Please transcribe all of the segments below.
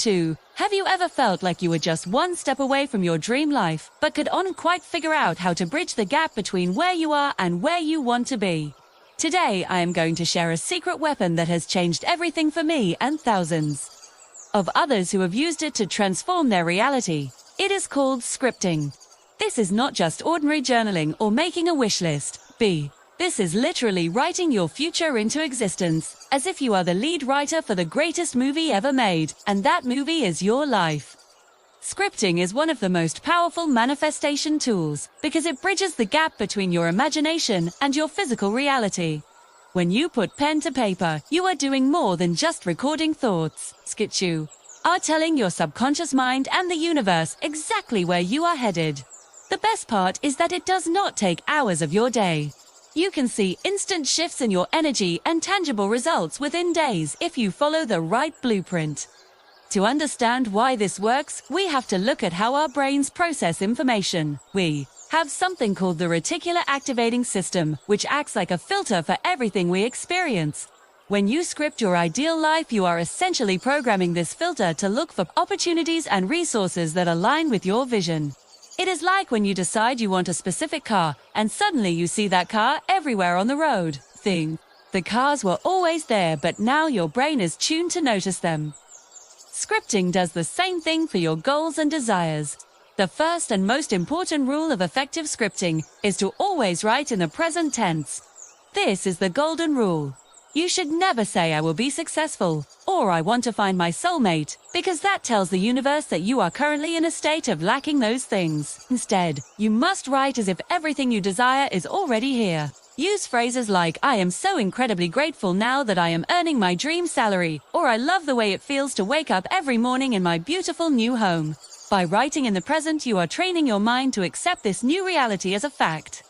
2. Have you ever felt like you were just one step away from your dream life, but could not quite figure out how to bridge the gap between where you are and where you want to be? Today, I am going to share a secret weapon that has changed everything for me and thousands of others who have used it to transform their reality. It is called scripting. This is not just ordinary journaling or making a wish list. This is literally writing your future into existence, as if you are the lead writer for the greatest movie ever made, and that movie is your life. Scripting is one of the most powerful manifestation tools because it bridges the gap between your imagination and your physical reality. When you put pen to paper, you are doing more than just recording thoughts. You are telling your subconscious mind and the universe exactly where you are headed. The best part is that it does not take hours of your day. You can see instant shifts in your energy and tangible results within days if you follow the right blueprint. To understand why this works, we have to look at how our brains process information. We have something called the reticular activating system, which acts like a filter for everything we experience. When you script your ideal life, you are essentially programming this filter to look for opportunities and resources that align with your vision. It is like when you decide you want a specific car, and suddenly you see that car everywhere on the road. The cars were always there, but now your brain is tuned to notice them. Scripting does the same thing for your goals and desires. The first and most important rule of effective scripting is to always write in the present tense. This is the golden rule. You should never say I will be successful or I want to find my soulmate, because that tells the universe that you are currently in a state of lacking those things. Instead, you must write as if everything you desire is already here. Use phrases like, I am so incredibly grateful now that I am earning my dream salary, or I love the way it feels to wake up every morning in my beautiful new home. By writing in the present, you are training your mind to accept this new reality as a fact.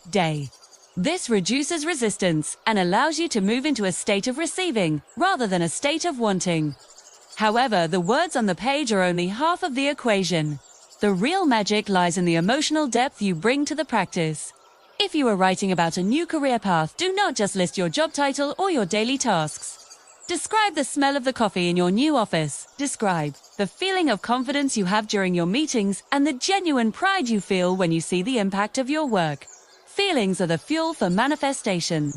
This reduces resistance and allows you to move into a state of receiving rather than a state of wanting. However, the words on the page are only half of the equation. The real magic lies in the emotional depth you bring to the practice. If you are writing about a new career path, do not just list your job title or your daily tasks. Describe the smell of the coffee in your new office. Describe the feeling of confidence you have during your meetings and the genuine pride you feel when you see the impact of your work. Feelings are the fuel for manifestation.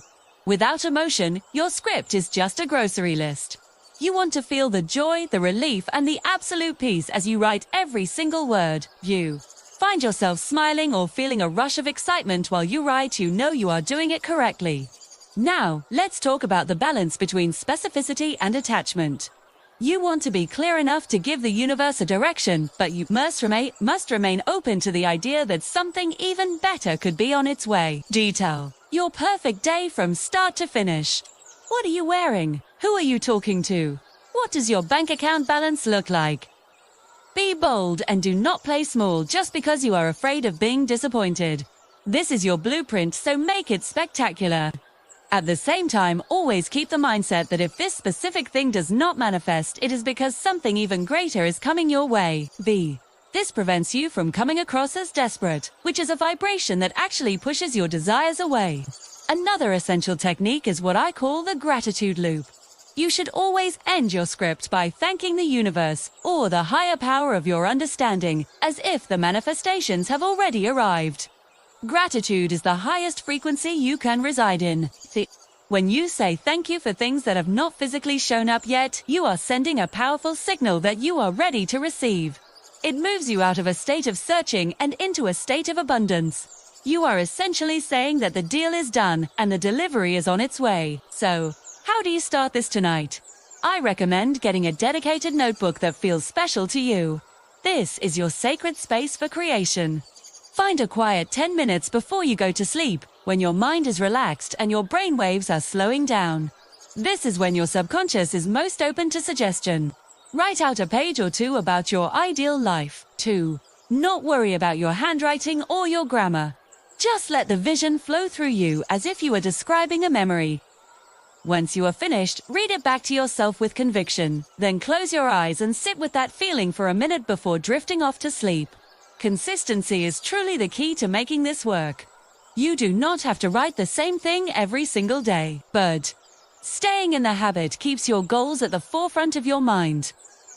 Without emotion, your script is just a grocery list. You want to feel the joy, the relief, and the absolute peace as you write every single word. You find yourself smiling or feeling a rush of excitement while you write. You know you are doing it correctly. Now, let's talk about the balance between specificity and attachment. You want to be clear enough to give the universe a direction, but you must remain open to the idea that something even better could be on its way. Detail your perfect day from start to finish. What are you wearing? Who are you talking to? What does your bank account balance look like? Be bold and do not play small just because you are afraid of being disappointed. This is your blueprint, so make it spectacular. At the same time, always keep the mindset that if this specific thing does not manifest, it is because something even greater is coming your way. This prevents you from coming across as desperate, which is a vibration that actually pushes your desires away. Another essential technique is what I call the gratitude loop. You should always end your script by thanking the universe or the higher power of your understanding, as if the manifestations have already arrived. Gratitude is the highest frequency you can reside in. When you say thank you for things that have not physically shown up yet, you are sending a powerful signal that you are ready to receive. It moves you out of a state of searching and into a state of abundance. You are essentially saying that the deal is done and the delivery is on its way. So, how do you start this tonight? I recommend getting a dedicated notebook that feels special to you. This is your sacred space for creation. Find a quiet 10 minutes before you go to sleep, when your mind is relaxed and your brain waves are slowing down. This is when your subconscious is most open to suggestion. Write out a page or two about your ideal life. 2. Not worry about your handwriting or your grammar. Just let the vision flow through you as if you were describing a memory. Once you are finished, read it back to yourself with conviction. Then close your eyes and sit with that feeling for a minute before drifting off to sleep. Consistency is truly the key to making this work. You do not have to write the same thing every single day, but staying in the habit keeps your goals at the forefront of your mind.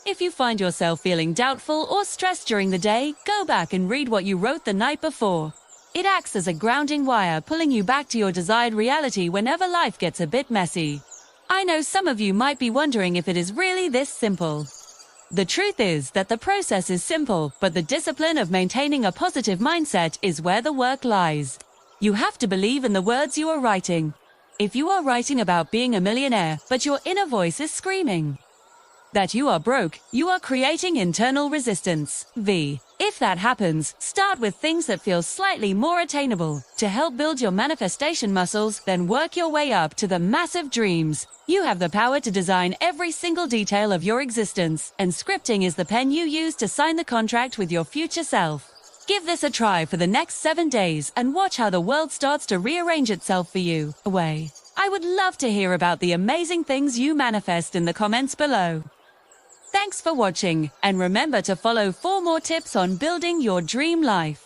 If you find yourself feeling doubtful or stressed during the day, go back and read what you wrote the night before. It acts as a grounding wire, pulling you back to your desired reality whenever life gets a bit messy. I know some of you might be wondering if it is really this simple. The truth is that the process is simple, but the discipline of maintaining a positive mindset is where the work lies. You have to believe in the words you are writing. If you are writing about being a millionaire, but your inner voice is screaming that you are broke, you are creating internal resistance. If that happens, start with things that feel slightly more attainable. To help build your manifestation muscles, then work your way up to the massive dreams. You have the power to design every single detail of your existence, and scripting is the pen you use to sign the contract with your future self. Give this a try for the next 7 days and watch how the world starts to rearrange itself for you. I would love to hear about the amazing things you manifest in the comments below. Thanks for watching, and remember to follow for more tips on building your dream life.